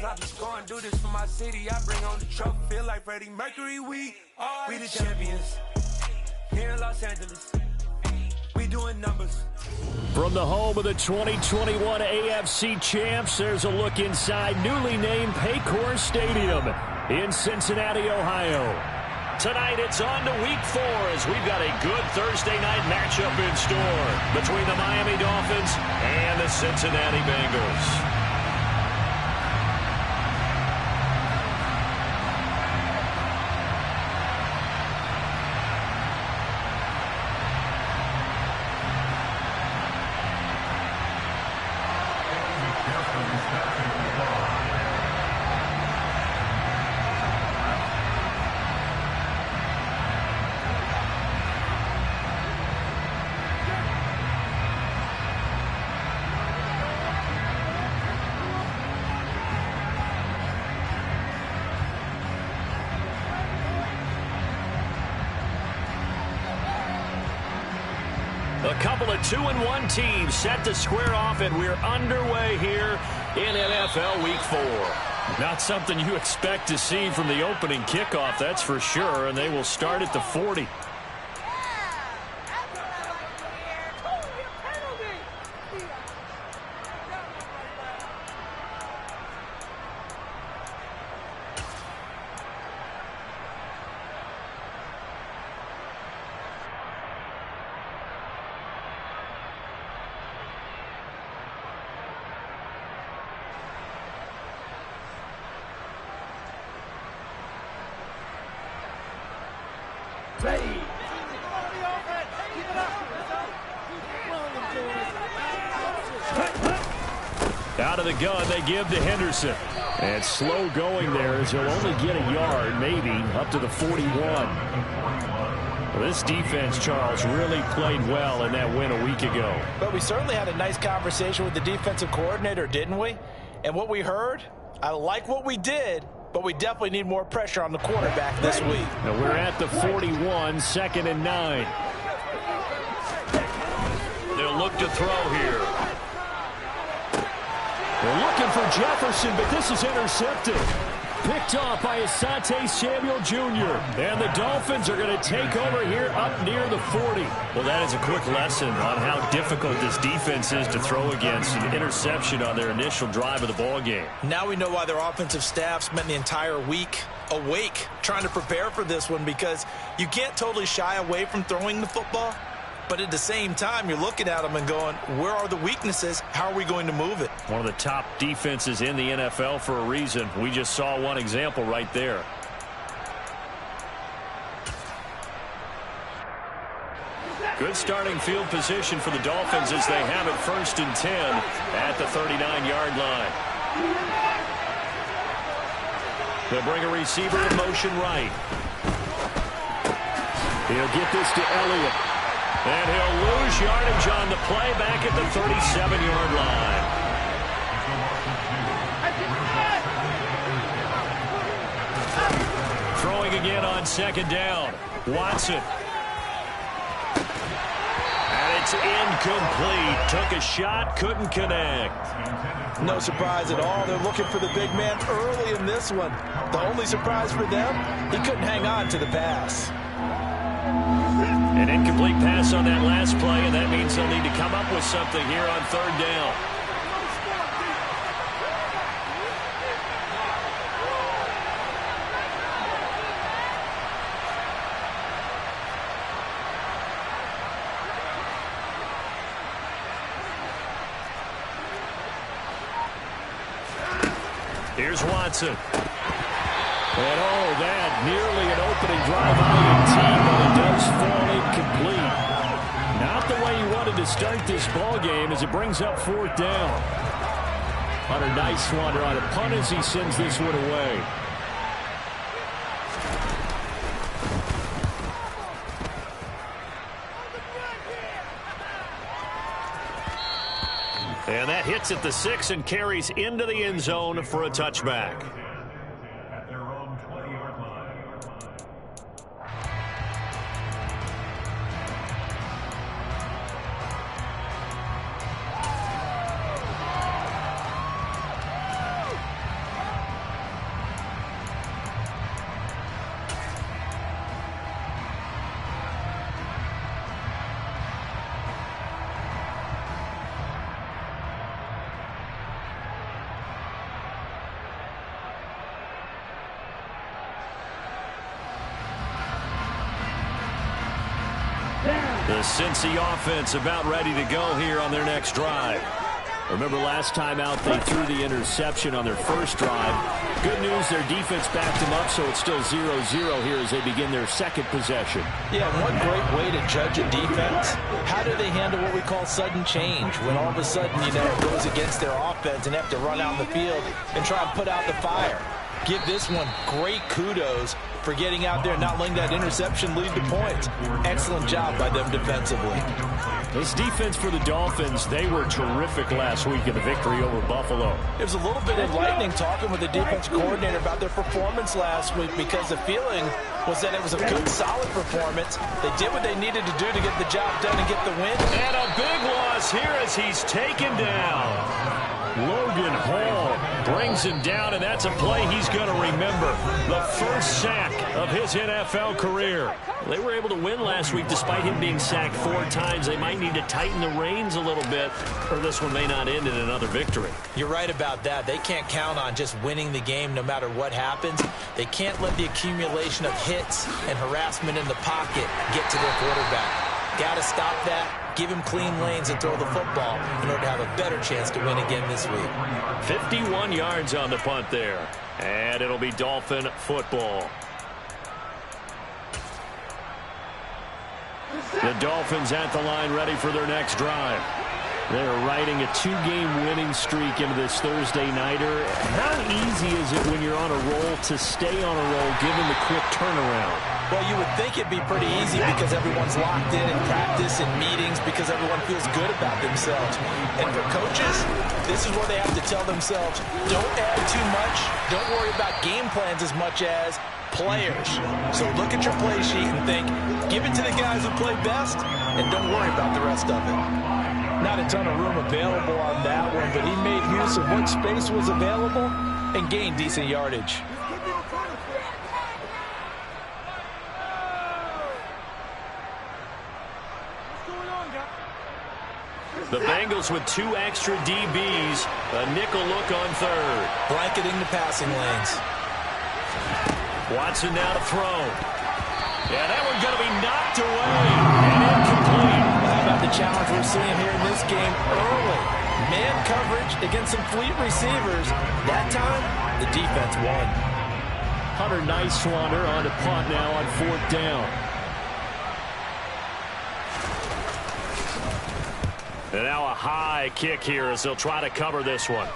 I just go and do this for my city. I bring on the trophy, feel like Freddie Mercury. We the champions here in Los Angeles. We doing numbers. From the home of the 2021 AFC champs, there's a look inside newly named Paycor Stadium in Cincinnati, Ohio. Tonight it's on to week 4 as we've got a good Thursday night matchup in store between the Miami Dolphins and the Cincinnati Bengals. A couple of 2-1 teams set to square off, and we're underway here in NFL Week 4. Not something you expect to see from the opening kickoff, that's for sure, and they will start at the 40. Out of the gun, they give to Henderson. And slow going there as he'll only get a yard, maybe, up to the 41. Well, this defense, Charles, really played well in that win a week ago. But we certainly had a nice conversation with the defensive coordinator, didn't we? And what we heard, I like what we did, but we definitely need more pressure on the quarterback this week. Now we're at the 41, 2nd and 9. They'll look to throw here. They're looking for Jefferson, but this is intercepted. Picked off by Asante Samuel Jr. And the Dolphins are going to take over here up near the 40. Well, that is a quick lesson on how difficult this defense is to throw against. An interception on their initial drive of the ball game. Now we know why their offensive staff spent the entire week awake trying to prepare for this one, because you can't totally shy away from throwing the football. But at the same time, you're looking at them and going, where are the weaknesses? How are we going to move it? One of the top defenses in the NFL for a reason. We just saw one example right there. Good starting field position for the Dolphins as they have it 1st and 10 at the 39-yard line. They'll bring a receiver in motion right. He'll get this to Elliott. And he'll lose yardage on the play back at the 37-yard line. Throwing again on 2nd down. Watson. And it's incomplete. Took a shot, couldn't connect. No surprise at all. They're looking for the big man early in this one. The only surprise for them, he couldn't hang on to the pass. An incomplete pass on that last play, and that means they'll need to come up with something here on 3rd down. Here's Watson. And that nearly an opening drive INT, but it does fall incomplete. Not the way he wanted to start this ball game as it brings up 4th down. Hunter Nicewander on a punt as he sends this one away. And that hits at the 6 and carries into the end zone for a touchback. The Cincy offense about ready to go here on their next drive. Remember last time out they threw the interception on their first drive. Good news, their defense backed them up, so it's still 0-0 here as they begin their second possession. Yeah, one great way to judge a defense. How do they handle what we call sudden change? When all of a sudden, it goes against their offense and have to run out in the field and try and put out the fire. Give this one great kudos for getting out there and not letting that interception lead to points. Excellent job by them defensively. This defense for the Dolphins, they were terrific last week in the victory over Buffalo. It was a little bit enlightening talking with the defense coordinator about their performance last week because the feeling was that it was a good, solid performance. They did what they needed to do to get the job done and get the win. And a big loss here as he's taken down. Logan Hall brings him down, and that's a play he's going to remember. The first sack of his NFL career. They were able to win last week despite him being sacked 4 times. They might need to tighten the reins a little bit, or this one may not end in another victory. You're right about that. They can't count on just winning the game no matter what happens. They can't let the accumulation of hits and harassment in the pocket get to their quarterback. Got to stop that. Give him clean lanes and throw the football in order to have a better chance to win again this week. 51 yards on the punt there. And it'll be Dolphin football. The Dolphins at the line ready for their next drive. They're riding a 2-game winning streak into this Thursday nighter. How easy is it when you're on a roll to stay on a roll given the quick turnaround? Well, you would think it'd be pretty easy because everyone's locked in practice and meetings because everyone feels good about themselves. And for coaches, this is where they have to tell themselves, don't add too much. Don't worry about game plans as much as players. So look at your play sheet and think, give it to the guys who play best and don't worry about the rest of it. Not a ton of room available on that one, but he made use of what space was available and gained decent yardage. The Bengals with 2 extra DBs. A nickel look on third. Blanketing the passing lanes. Watson now to throw. Yeah, that one's going to be knocked away and incomplete. How about the challenge we're seeing here in this game early? Man coverage against some fleet receivers. That time, the defense won. Hunter Nicewander on to punt now on 4th down. And now a high kick here as they'll try to cover this one.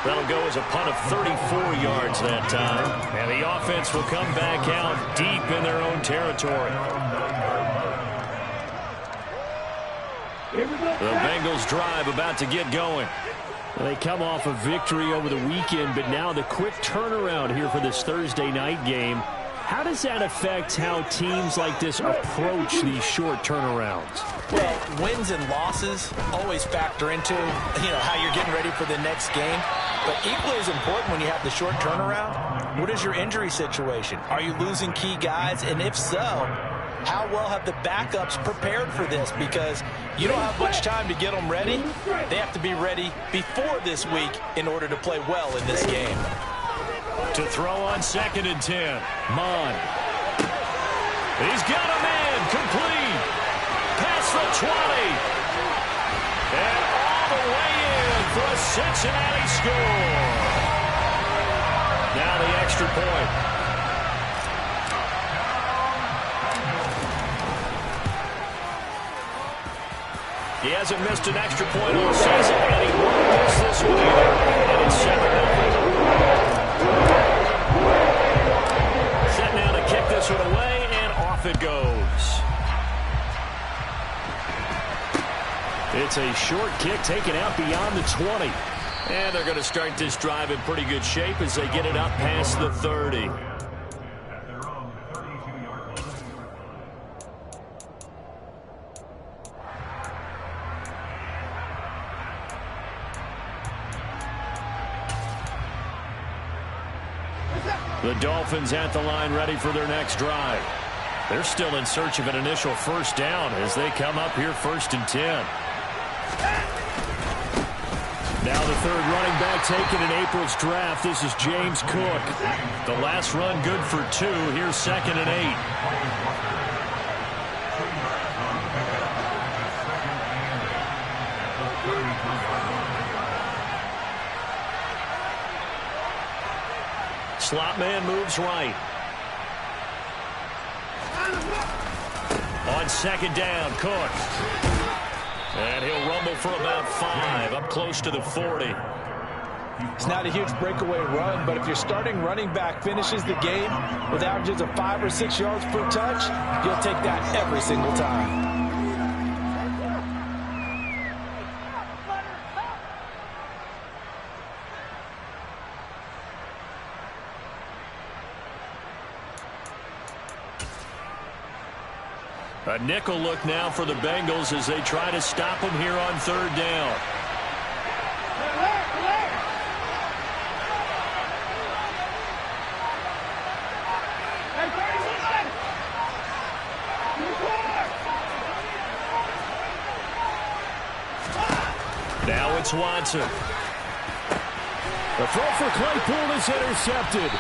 That'll go as a punt of 34 yards that time. And the offense will come back out deep in their own territory. The Bengals drive about to get going. They come off a victory over the weekend, but now the quick turnaround here for this Thursday night game. How does that affect how teams like this approach these short turnarounds? Well, wins and losses always factor into, how you're getting ready for the next game. But equally as important when you have the short turnaround, what is your injury situation? Are you losing key guys? And if so, how well have the backups prepared for this? Because you don't have much time to get them ready. They have to be ready before this week in order to play well in this game. To throw on 2nd and 10. Mon. He's got a man. Complete. Past the 20. And all the way in for a Cincinnati score. Now the extra point. He hasn't missed an extra point all season, and he won't miss this one either. And it's 7-0. Set now to kick this one away, and off it goes. It's a short kick taken out beyond the 20. And they're going to start this drive in pretty good shape as they get it up past the 30. The Dolphins at the line ready for their next drive. They're still in search of an initial first down as they come up here 1st and 10. Now the third running back taken in April's draft. This is James Cook. The last run good for 2. Here's 2nd and 8. Slot man moves right. On 2nd down, Cook. And he'll rumble for about 5, up close to the 40. It's not a huge breakaway run, but if your starting running back finishes the game with averages of 5 or 6 yards per touch, you'll take that every single time. A nickel look now for the Bengals as they try to stop him here on 3rd down. Now it's Watson. The throw for Claypool is intercepted.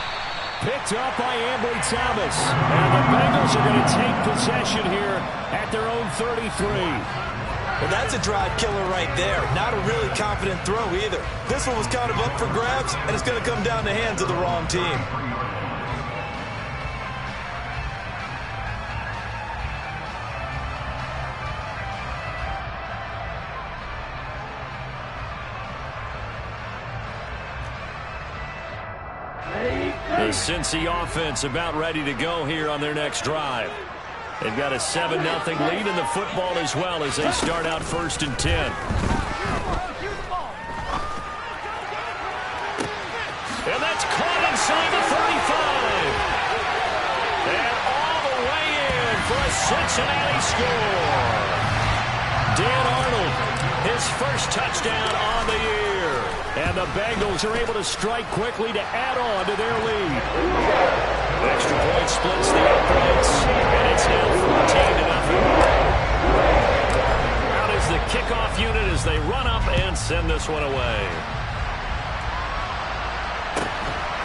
Picked up by Ambry Thomas. And the Bengals are going to take possession here at their own 33. Well, that's a drive killer right there. Not a really confident throw either. This one was kind of up for grabs, and it's going to come down the hands of the wrong team. The Cincy offense about ready to go here on their next drive. They've got a 7-0 lead in the football as well as they start out 1st and 10. And that's caught inside the 35. And all the way in for a Cincinnati score. Dan Arnold, his first touchdown on the year. And the Bengals are able to strike quickly to add on to their lead. Extra point splits the uprights, and it's now 14-0. Out is the kickoff unit as they run up and send this one away.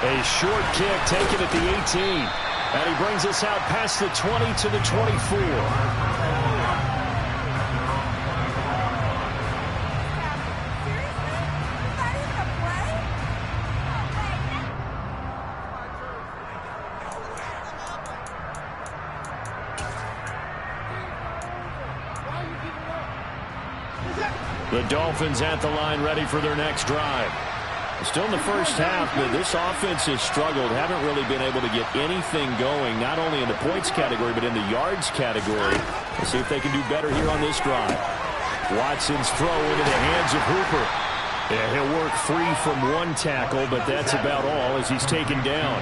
A short kick taken at the 18. And he brings us out past the 20 to the 24. The Dolphins at the line ready for their next drive. Still in the first half, but this offense has struggled. Haven't really been able to get anything going, not only in the points category, but in the yards category. Let's see if they can do better here on this drive. Watson's throw into the hands of Hooper. Yeah, he'll work free from one tackle, but that's about all as he's taken down.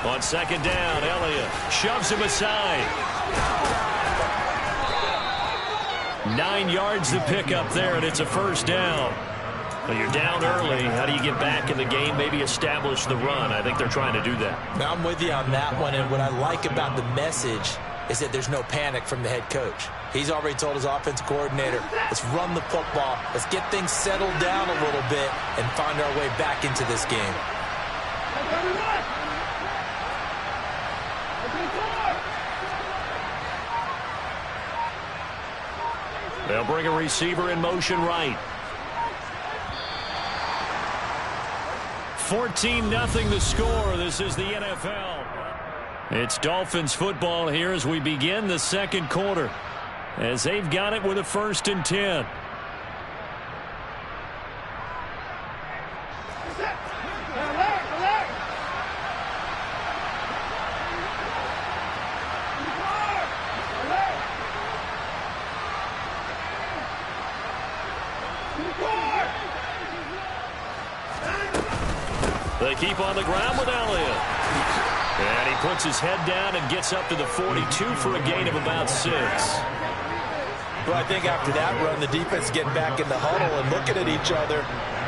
On 2nd down, Elliott shoves him aside. 9 yards to pick up there, and it's a 1st down. Well, you're down early. How do you get back in the game, maybe establish the run? I think they're trying to do that. Now, I'm with you on that one, and what I like about the message is that there's no panic from the head coach. He's already told his offensive coordinator, let's run the football, let's get things settled down a little bit and find our way back into this game. They'll bring a receiver in motion right. 14-0 the score. This is the NFL. It's Dolphins football here as we begin the 2nd quarter, as they've got it with a 1st and 10. They keep on the ground with Elliott. And he puts his head down and gets up to the 42 for a gain of about 6. Well, I think after that run, the defense getting back in the huddle and looking at each other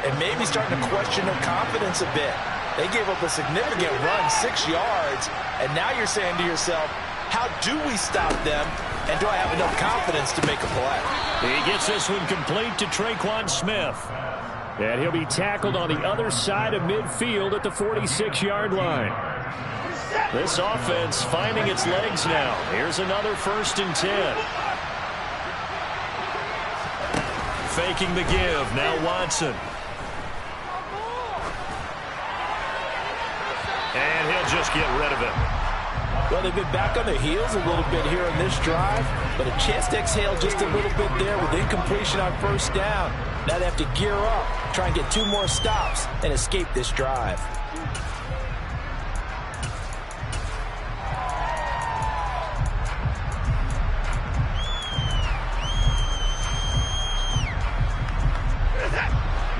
and maybe starting to question their confidence a bit. They gave up a significant run, 6 yards, and now you're saying to yourself, how do we stop them, and do I have enough confidence to make a play? He gets this one complete to Tre'Quan Smith. And he'll be tackled on the other side of midfield at the 46-yard line. This offense finding its legs now. Here's another 1st and 10. Faking the give. Now Watson. And he'll just get rid of it. Well, they've been back on their heels a little bit here on this drive, but a chance to exhale just a little bit there with incompletion on 1st down. Now they have to gear up, try and get 2 more stops, and escape this drive.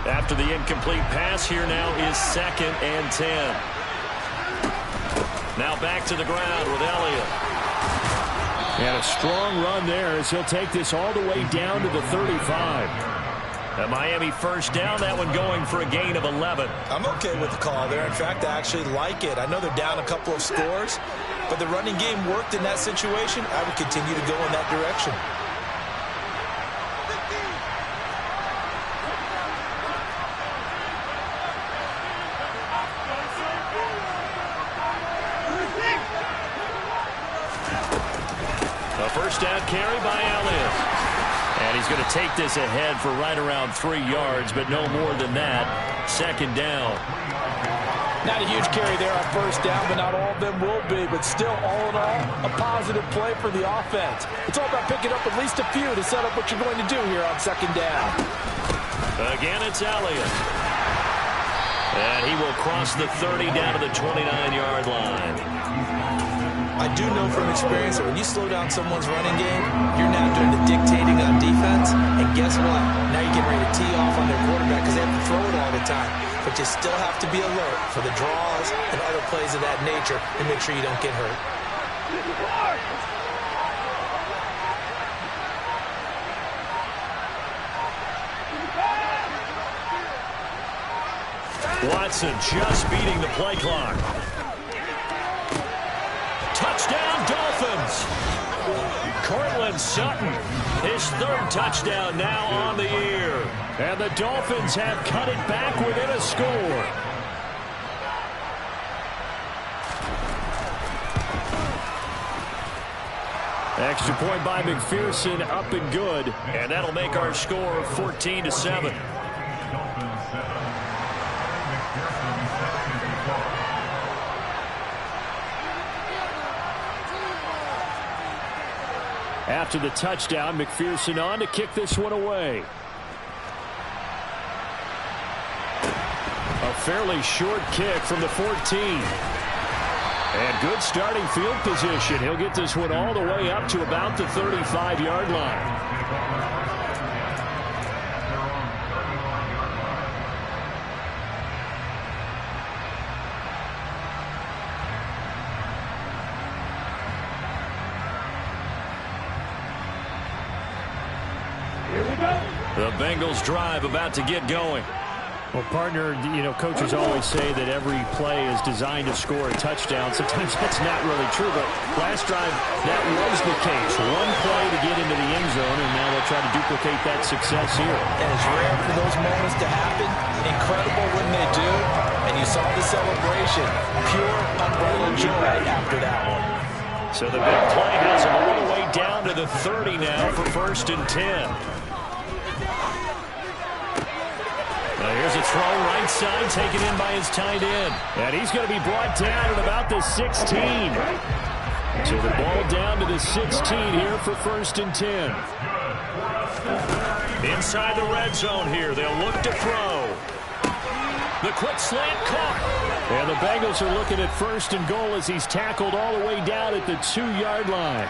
After the incomplete pass, here now is 2nd and 10. Now back to the ground with Elliott. And a strong run there as he'll take this all the way down to the 35. A Miami 1st down, that one going for a gain of 11. I'm okay with the call there. In fact, I actually like it. I know they're down a couple of scores, but the running game worked in that situation. I would continue to go in that direction. A 1st down carry by Elliott. And he's going to take this ahead for right around 3 yards, but no more than that. 2nd down. Not a huge carry there on 1st down, but not all of them will be. But still, all in all, a positive play for the offense. It's all about picking up at least a few to set up what you're going to do here on 2nd down. Again, it's Elliott. And he will cross the 30 down to the 29-yard line. I do know from experience that when you slow down someone's running game, you're now doing the dictating on defense. And guess what? Now you're getting ready to tee off on their quarterback because they have to throw it all the time. But you still have to be alert for the draws and other plays of that nature and make sure you don't get hurt. Watson just beating the play clock. Touchdown, Dolphins. Cortland Sutton, his 3rd touchdown now on the year. And the Dolphins have cut it back within a score. Extra point by McPherson, up and good. And that'll make our score 14-7. After the touchdown, McPherson on to kick this one away. A fairly short kick from the 14. And good starting field position. He'll get this one all the way up to about the 35-yard line. The Bengals drive about to get going. Well, partner, you know, coaches always say that every play is designed to score a touchdown. Sometimes that's not really true, but last drive, that was the case. One play to get into the end zone, and now they'll try to duplicate that success here. And it's rare for those moments to happen. Incredible when they do. And you saw the celebration. Pure, unbridled joy after that one. So the big play has them all the way down to the 30 now for 1st and 10. Here's a throw right side taken in by his tight end. And he's going to be brought down at about the 16. So the ball down to the 16 here for 1st and 10. Inside the red zone here. They'll look to throw. The quick slant caught. And the Bengals are looking at 1st and goal as he's tackled all the way down at the 2-yard line.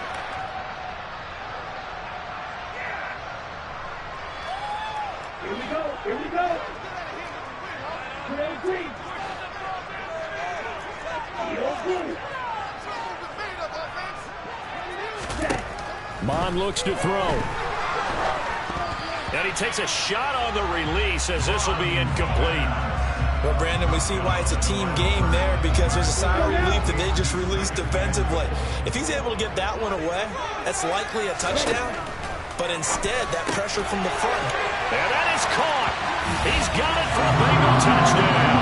Here we go. Here we go. Mond looks to throw. And he takes a shot on the release as this will be incomplete. Well, Brandon, we see why it's a team game there, because there's a sigh of relief that they just released defensively. If he's able to get that one away, that's likely a touchdown. But instead, that pressure from the front. And that is caught. He's got it for a Bengal touchdown.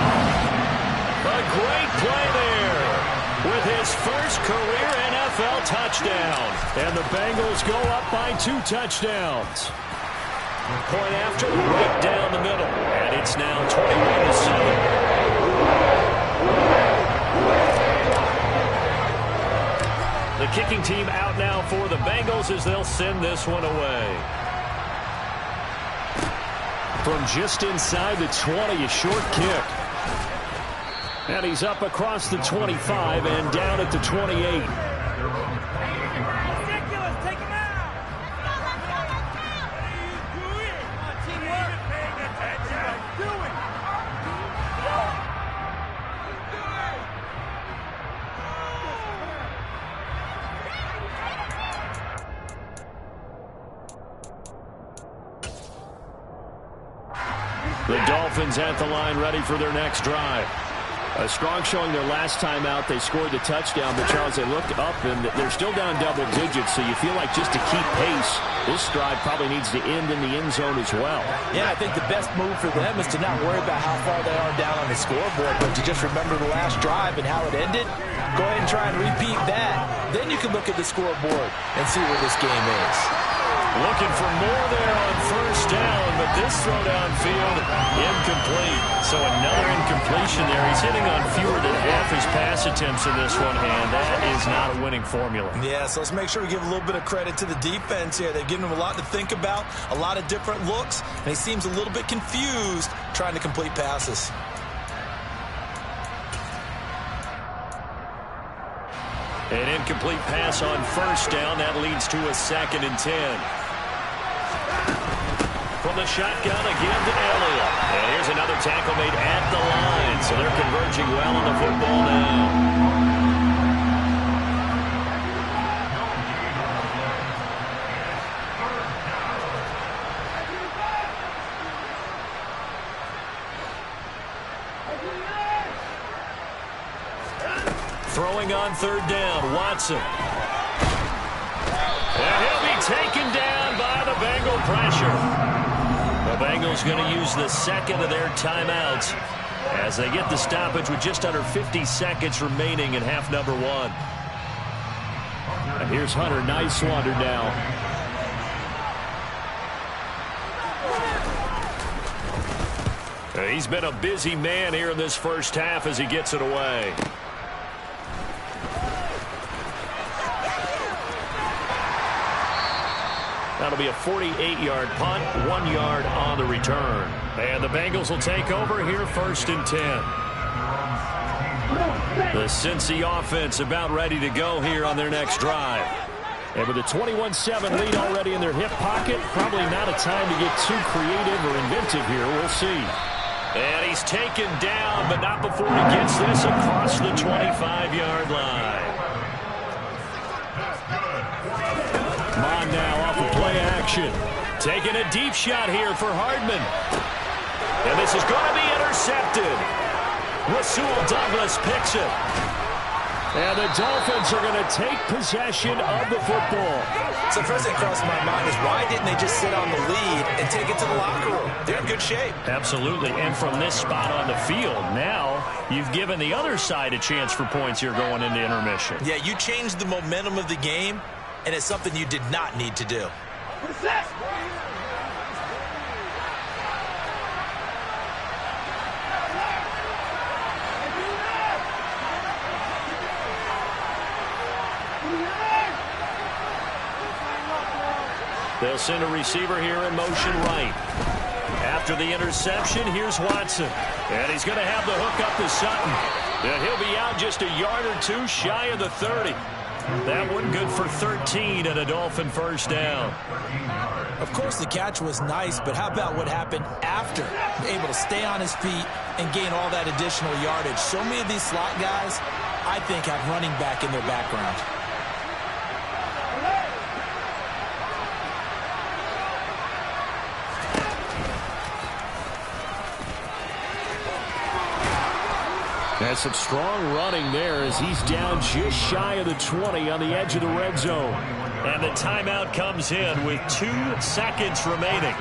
A great play there with his first career NFL touchdown. And the Bengals go up by 2 touchdowns. Point after, right down the middle. And it's now 21-7. The kicking team out now for the Bengals as they'll send this one away. From just inside the 20, a short kick. And he's up across the 25 and down at the 28. The Dolphins at the line, ready for their next drive. A strong showing their last time out. They scored the touchdown, but Charles, they looked up and they're still down double digits, so you feel like just to keep pace, this drive probably needs to end in the end zone as well. Yeah, I think the best move for them is to not worry about how far they are down on the scoreboard, but to just remember the last drive and how it ended. Go ahead and try and repeat that. Then you can look at the scoreboard and see where this game is. Looking for more there on first down, but this throw downfield, incomplete. So another incompletion there. He's hitting on fewer than half his pass attempts in this one, and that is not a winning formula. Yeah, so let's make sure we give a little bit of credit to the defense here. They've given him a lot to think about, a lot of different looks, and he seems a little bit confused trying to complete passes. An incomplete pass on first down. That leads to a 2nd and 10. From the shotgun again to Elliott. And here's another tackle made at the line. So they're converging well on the football now. Throwing on 3rd down, Watson. And he'll be taken down by the Bengal pressure. The Bengals going to use the 2nd of their timeouts as they get the stoppage with just under 50 seconds remaining in half number 1. And here's Hunter Nicewander now. He's been a busy man here in this first half as he gets it away. That'll be a 48-yard punt, 1 yard on the return. And the Bengals will take over here 1st and 10. The Cincy offense about ready to go here on their next drive. And with a 21-7 lead already in their hip pocket, probably not a time to get too creative or inventive here. We'll see. And he's taken down, but not before he gets this across the 25-yard line. Mond now off of play action. Taking a deep shot here for Hardman. And this is going to be intercepted. Rasul Douglas picks it. And the Dolphins are going to take possession of the football. So first thing crossed my mind is why didn't they just sit on the lead and take it to the locker room? They're in good shape. Absolutely. And from this spot on the field, now you've given the other side a chance for points here going into intermission. Yeah, you changed the momentum of the game, and it's something you did not need to do. They'll send a receiver here in motion right. After the interception, here's Watson. And he's going to have the hook up to Sutton. And he'll be out just a yard or two shy of the 30. That one good for 13 and a Dolphin first down. Of course, the catch was nice, but how about what happened after? Able to stay on his feet and gain all that additional yardage. So many of these slot guys, I think, have running back in their background. Has some strong running there as he's down just shy of the 20 on the edge of the red zone. And the timeout comes in with 2 seconds remaining.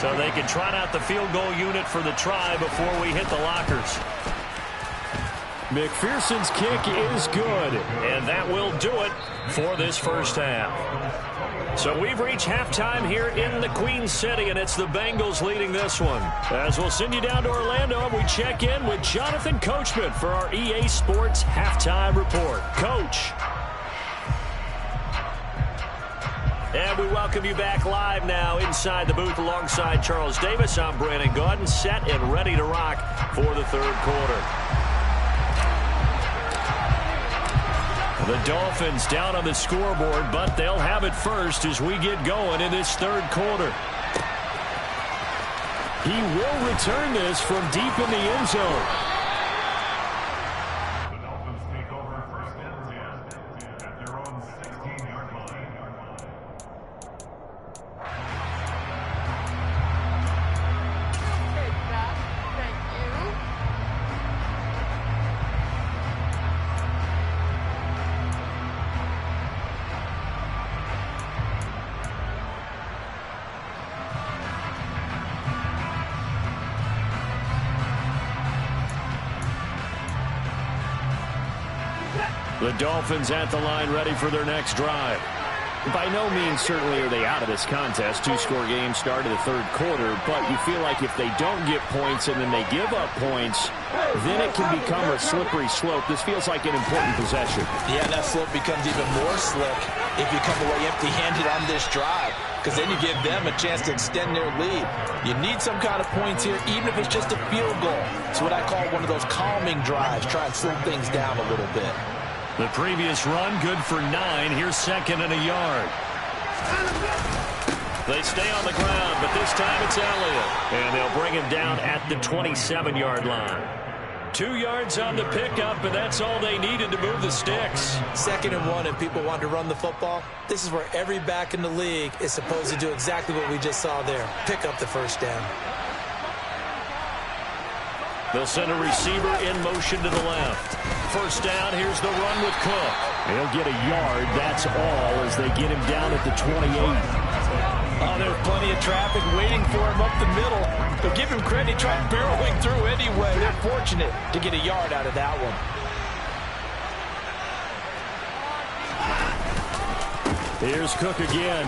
So they can trot out the field goal unit for the try before we hit the lockers. McPherson's kick is good. And that will do it for this first half. So we've reached halftime here in the Queen City, and it's the Bengals leading this one. As we'll send you down to Orlando, and we check in with Jonathan Coachman for our EA Sports Halftime Report. Coach. And we welcome you back live now inside the booth alongside Charles Davis. I'm Brandon Gaudin, set and ready to rock for the third quarter. The Dolphins down on the scoreboard, but they'll have it first as we get going in this third quarter. He will return this from deep in the end zone. The Dolphins take over first and 10 at their own 16-yard line. Thank you. The Dolphins at the line ready for their next drive. By no means certainly are they out of this contest. 2-score game start of the third quarter, but you feel like if they don't get points and then they give up points, then it can become a slippery slope. This feels like an important possession. Yeah, that slope becomes even more slick if you come away empty-handed on this drive, because then you give them a chance to extend their lead. You need some kind of points here, even if it's just a field goal. It's what I call one of those calming drives. Try and slow things down a little bit. The previous run, good for 9. Here's second and a yard. They stay on the ground, but this time it's Elliott. And they'll bring him down at the 27-yard line. 2 yards on the pickup, and that's all they needed to move the sticks. 2nd and 1, and people want to run the football. This is where every back in the league is supposed to do exactly what we just saw there. Pick up the first down. They'll send a receiver in motion to the left. First down, here's the run with Cook. He'll get a yard, that's all, as they get him down at the 28. Oh, there's plenty of traffic waiting for him up the middle. But give him credit, he tried barreling through anyway. They're fortunate to get a yard out of that one. Here's Cook again.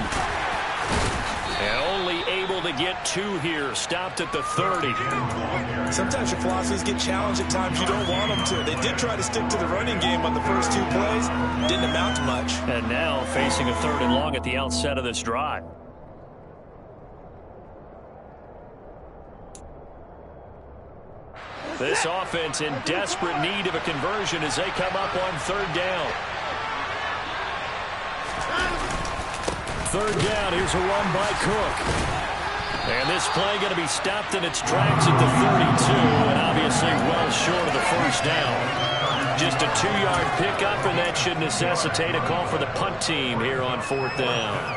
And only able to get 2 here. Stopped at the 30. Sometimes your philosophies get challenged at times you don't want them to. They did try to stick to the running game on the first 2 plays. Didn't amount to much. And now facing a 3rd and long at the outset of this drive. This offense in desperate need of a conversion as they come up on 3rd down. 3rd down, here's a run by Cook. And this play going to be stopped in its tracks at the 32, and obviously well short of the first down. Just a 2-yard pickup, and that should necessitate a call for the punt team here on 4th down.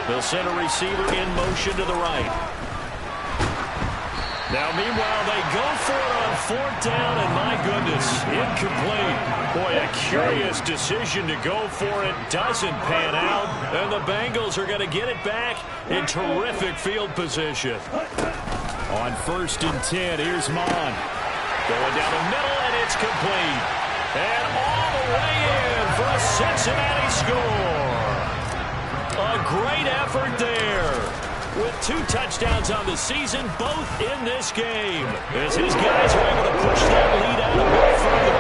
They'll send a receiver in motion to the right. Now, meanwhile, they go for it on 4th down, and my goodness, incomplete. Boy, a curious decision to go for it. Doesn't pan out, and the Bengals are going to get it back in terrific field position. On 1st and 10, here's Mon. Going down the middle, and it's complete. And all the way in for a Cincinnati score. A great effort there. With 2 touchdowns on the season, both in this game. As his guys are able to push that lead out a bit further.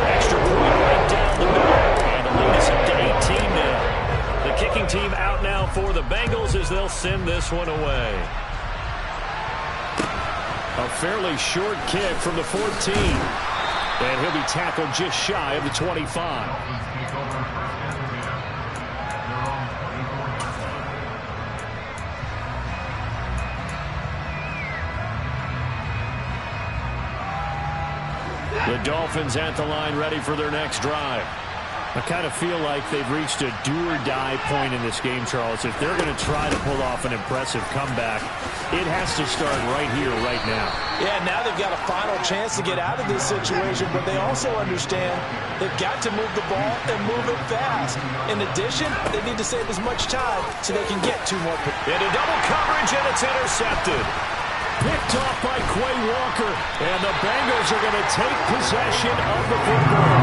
Extra point right down the middle. And the lead is up to 18 now. The kicking team out now for the Bengals as they'll send this one away. A fairly short kick from the 14. And he'll be tackled just shy of the 25. The Dolphins at the line ready for their next drive. I kind of feel like they've reached a do-or-die point in this game, Charles. If they're going to try to pull off an impressive comeback, it has to start right here, right now. Yeah, now they've got a final chance to get out of this situation, but they also understand they've got to move the ball and move it fast. In addition, they need to save as much time so they can get 2 more. Into double coverage, and it's intercepted. Picked off by Quay Walker, and the Bengals are going to take possession of the football.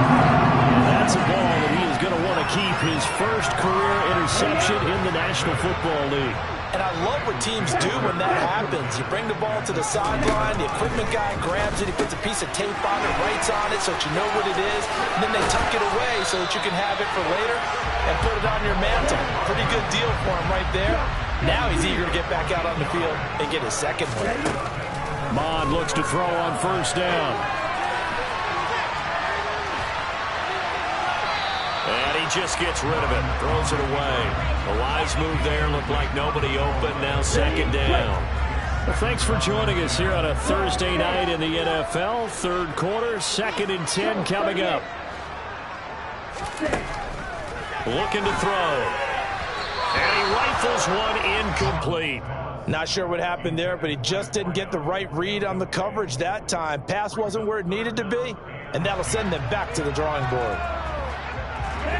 And that's a ball that he is going to want to keep, his first career interception in the National Football League. And I love what teams do when that happens. You bring the ball to the sideline, the equipment guy grabs it, he puts a piece of tape on it, writes on it so that you know what it is, and then they tuck it away so that you can have it for later and put it on your mantle. Pretty good deal for him right there. Now he's eager to get back out on the field and get his second one. Mond looks to throw on first down. And he just gets rid of it, throws it away. A wise move there, looked like nobody open, now second down. Well, thanks for joining us here on a Thursday night in the NFL. Third quarter, 2nd and 10 coming up. Looking to throw. And he rifles one incomplete. Not sure what happened there, but he just didn't get the right read on the coverage that time. Pass wasn't where it needed to be, and that'll send them back to the drawing board.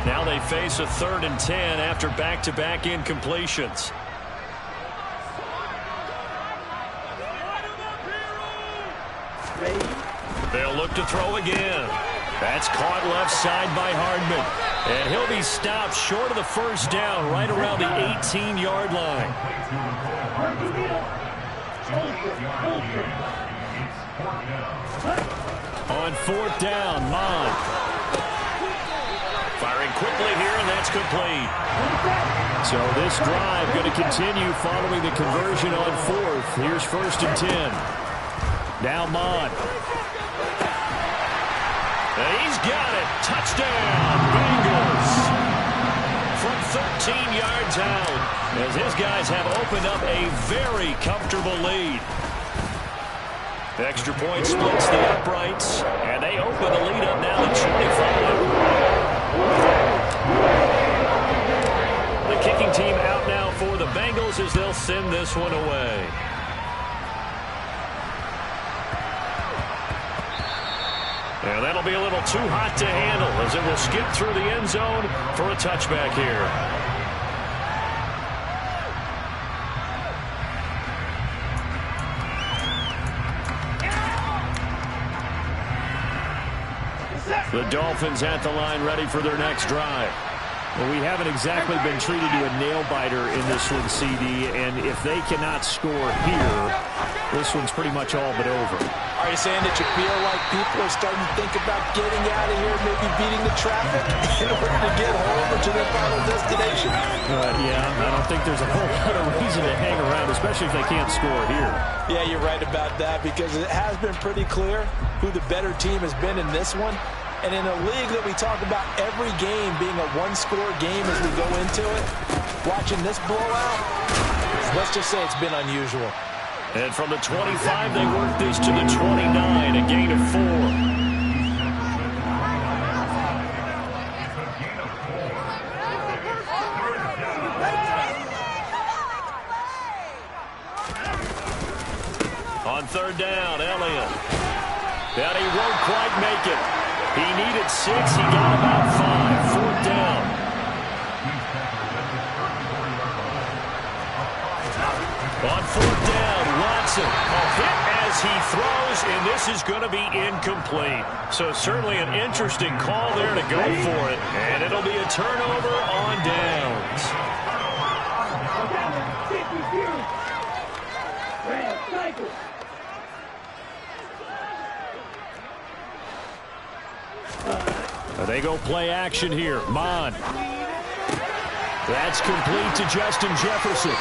Now they face a 3rd and 10 after back-to-back incompletions. They'll look to throw again. That's caught left side by Hardman. And he'll be stopped short of the first down right around the 18-yard line. On 4th down, Mond. Firing quickly here, and that's complete. So this drive going to continue following the conversion on 4th. Here's 1st and 10. Now Mond. And he's got it. Touchdown, Bengals. From 13 yards out, as his guys have opened up a very comfortable lead. Extra point splits the uprights, and they open the lead up now to 25. The kicking team out now for the Bengals as they'll send this one away. And that'll be a little too hot to handle as it will skip through the end zone for a touchback here. The Dolphins at the line ready for their next drive. Well, we haven't exactly been treated to a nail-biter in this one, CD, and if they cannot score here, this one's pretty much all but over. Are you saying that you feel like people are starting to think about getting out of here, maybe beating the traffic in order to get home or to their final destination? Yeah, I don't think there's a whole lot of reason to hang around, especially if they can't score here. Yeah, you're right about that because it has been pretty clear who the better team has been in this one. And in a league that we talk about every game being a one-score game as we go into it, watching this blowout, let's just say it's been unusual. And from the 25, they work this to the 29, a gain of 4. On 3rd down, Elliott. And he won't quite make it. He needed 6. He got about 5. 4th down. On 4th down, Watson. A hit as he throws, and this is going to be incomplete. So certainly an interesting call there to go for it. And it'll be a turnover on downs. They go play action here. Mond. That's complete to Justin Jefferson.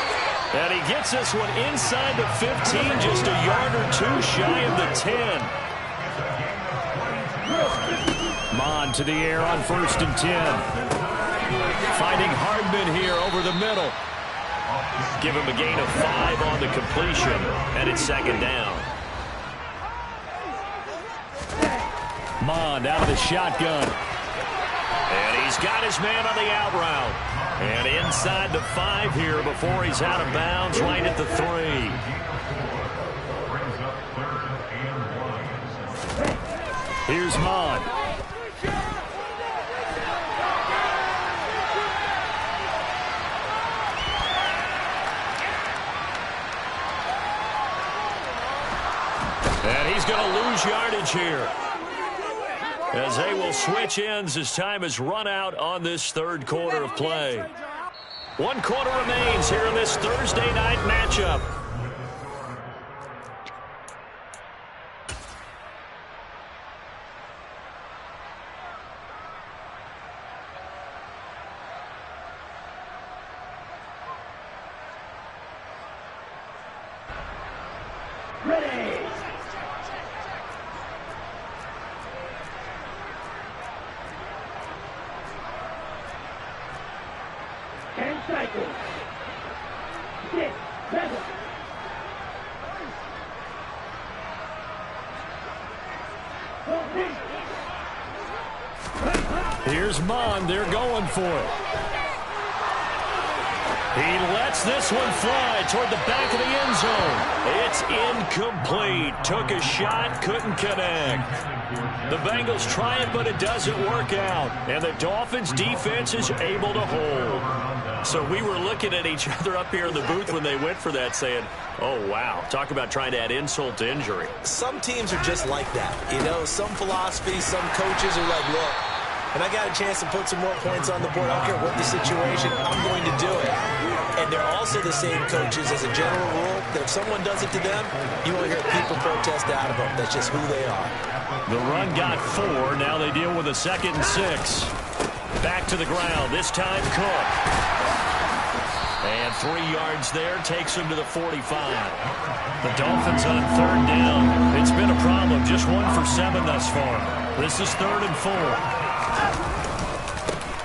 And he gets this one inside the 15, just a yard or 2 shy of the 10. Mond to the air on 1st and 10. Finding Hardman here over the middle. Give him a gain of 5 on the completion, and it's 2nd down. Mond out of the shotgun. And he's got his man on the out route. And inside the 5 here before he's out of bounds, right at the 3. Here's Mond. And he's going to lose yardage here, as they will switch ends as time has run out on this third quarter of play. 1 quarter remains here in this Thursday night matchup. Ready. 10 cycles. 6, 7. Here's Mond. They're going for it. He lets this one fly toward the back of the end zone. It's incomplete. Took a shot, couldn't connect. The Bengals try it, but it doesn't work out. And the Dolphins' defense is able to hold. So we were looking at each other up here in the booth when they went for that, saying, oh, wow, talk about trying to add insult to injury. Some teams are just like that. You know, some philosophies, some coaches are like, look, and I got a chance to put some more points on the board, I don't care what the situation, I'm going to do it. And they're also the same coaches as a general rule that if someone does it to them, you will hear people protest out of them. That's just who they are. The run got 4. Now they deal with a 2nd and 6. Back to the ground. This time Cook. And 3 yards there takes him to the 45. The Dolphins on 3rd down. It's been a problem. Just 1 for 7 thus far. This is 3rd and 4.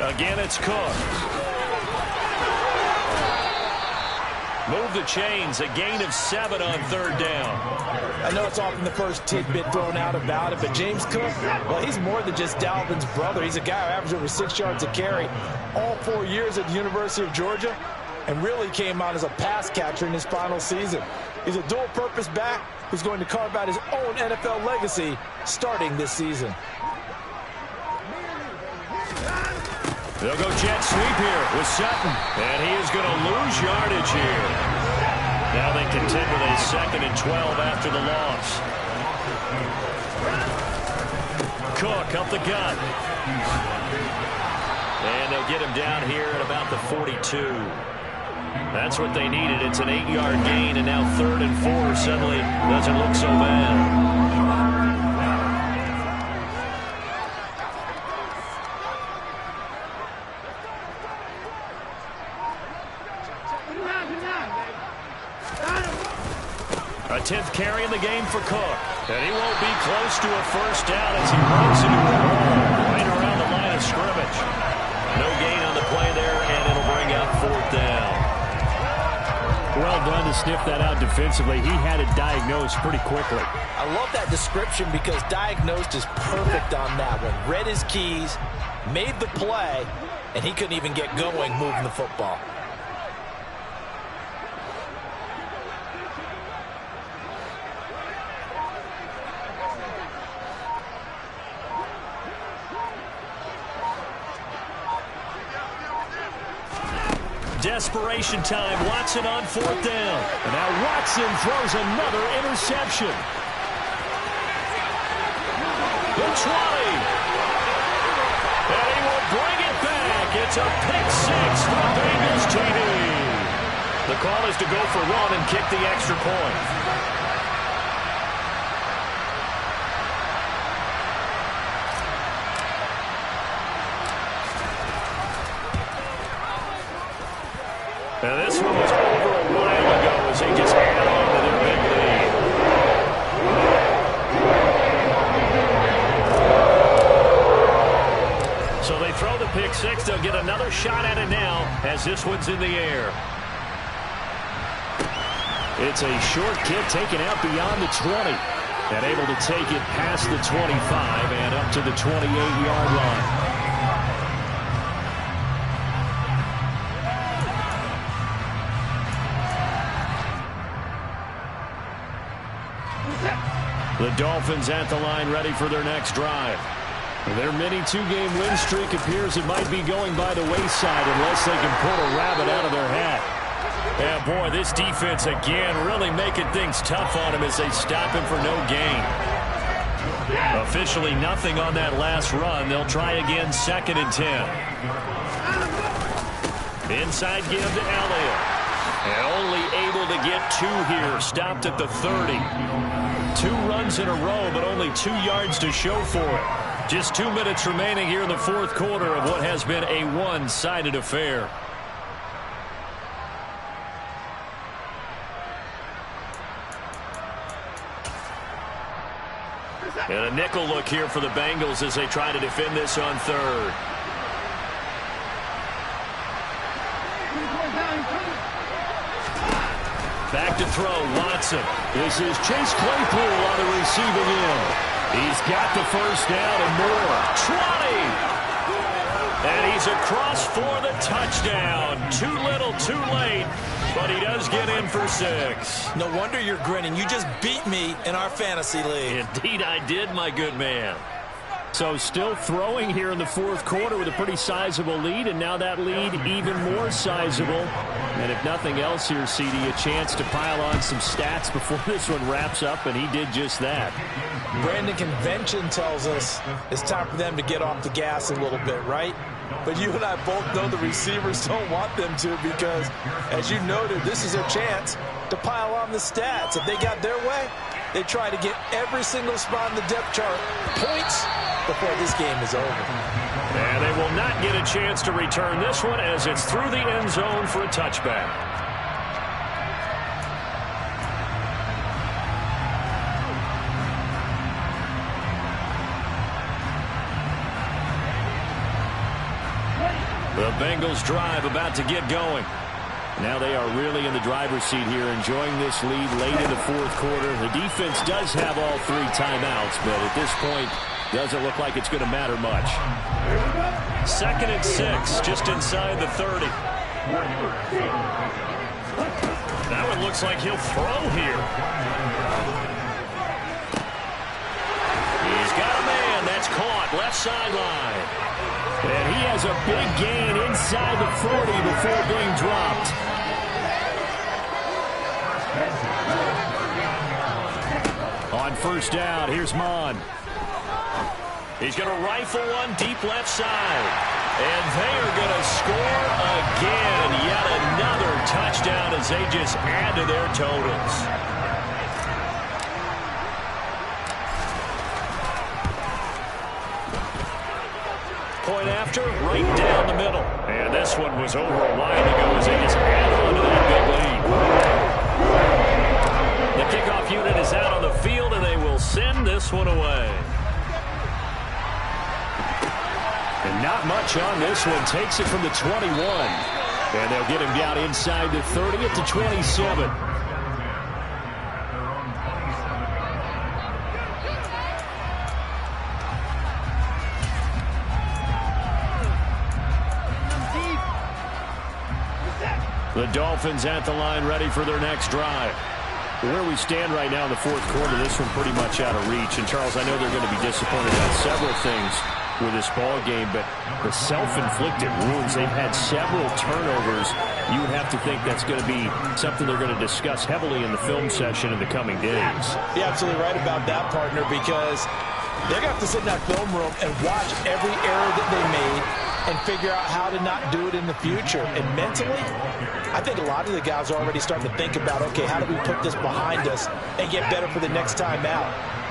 Again, it's Cook. Move the chains. A gain of 7 on 3rd down. I know it's often the first tidbit thrown out about it, but James Cook, well, he's more than just Dalvin's brother. He's a guy who averaged over 6 yards a carry all 4 years at the University of Georgia and really came out as a pass catcher in his final season. He's a dual-purpose back who's going to carve out his own NFL legacy starting this season. They'll go jet sweep here with Sutton, and he is going to lose yardage here. Now they contend with a 2nd and 12 after the loss. Cook up the gut. And they'll get him down here at about the 42. That's what they needed. It's an 8-yard gain, and now 3rd and 4 suddenly doesn't look so bad. A 10th carry in the game for Cook. And he won't be close to a first down as he runs into a wall right around the line of scrimmage. No gain on the play there, and it'll bring out 4th down. Well done to sniff that out defensively. He had it diagnosed pretty quickly. I love that description because diagnosed is perfect on that one. Read his keys, made the play, and he couldn't even get going moving the football. Desperation time. Watson on 4th down. And now Watson throws another interception. The 20. And he will bring it back. It's a pick 6 for Bengals TD. The call is to go for 1 and kick the extra point. Now this one was over a while ago as he just added on to their big lead. So they throw the pick 6. They'll get another shot at it now as this one's in the air. It's a short kick taken out beyond the 20. And able to take it past the 25 and up to the 28-yard line. The Dolphins at the line ready for their next drive. Their mini two-game win streak appears it might be going by the wayside unless they can pull a rabbit out of their hat. Yeah, boy, this defense again really making things tough on him as they stop him for no gain. Officially nothing on that last run. They'll try again 2nd and 10. Inside give to Elliott. And only able to get 2 here. Stopped at the 30. 2 runs in a row, but only 2 yards to show for it. Just 2 minutes remaining here in the 4th quarter of what has been a one-sided affair. And a nickel look here for the Bengals as they try to defend this on 3rd. Back to throw, Watson. This is Chase Claypool on the receiving end. He's got the first down and more. 20! And he's across for the touchdown. Too little, too late, but he does get in for 6. No wonder you're grinning. You just beat me in our fantasy league. Indeed I did, my good man. So still throwing here in the 4th quarter with a pretty sizable lead, and now that lead even more sizable. And if nothing else here, CD, a chance to pile on some stats before this one wraps up, and he did just that. Brandon, convention tells us it's time for them to get off the gas a little bit, right? But you and I both know the receivers don't want them to because, as you noted, this is their chance to pile on the stats. If they got their way, they try to get every single spot in the depth chart points before this game is over. And they will not get a chance to return this one as it's through the end zone for a touchback. The Bengals drive about to get going. Now they are really in the driver's seat here, enjoying this lead late in the 4th quarter. The defense does have all 3 timeouts, but at this point, doesn't look like it's going to matter much. 2nd and 6, just inside the 30. That one looks like he'll throw here. He's got a man. That's caught. Left sideline. And he has a big gain inside the 40 before being dropped. On 1st down, here's Mon. He's going to rifle one deep left side. And they are going to score again. Yet another touchdown as they just add to their totals. Point after, right down the middle. And this one was over a while ago as they just add on to that big lead. The kickoff unit is out on the field, and they will send this one away. And not much on this one. Takes it from the 21. And they'll get him down inside the 30 at the 27. The Dolphins at the line ready for their next drive. Where we stand right now in the 4th quarter, this one pretty much out of reach. And, Charles, I know they're going to be disappointed about several things with this ball game, but the self-inflicted wounds, they've had several turnovers. You would have to think that's going to be something they're going to discuss heavily in the film session in the coming days. You're absolutely right about that, partner, because they're going to have to sit in that film room and watch every error that they made and figure out how to not do it in the future. And mentally, I think a lot of the guys are already starting to think about, okay, how do we put this behind us and get better for the next time out?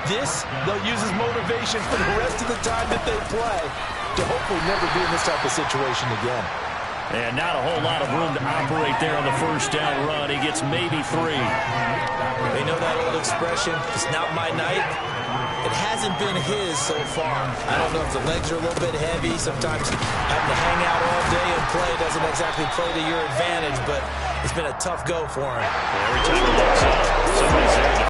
This, they'll use as motivation for the rest of the time that they play to hopefully never be in this type of situation again. And not a whole lot of room to operate there on the 1st down run. He gets maybe 3. They know that old expression, it's not my night. It hasn't been his so far. I don't know if the legs are a little bit heavy. Sometimes having to hang out all day and play doesn't exactly play to your advantage, but it's been a tough go for him. Every time he looks up, somebody's there.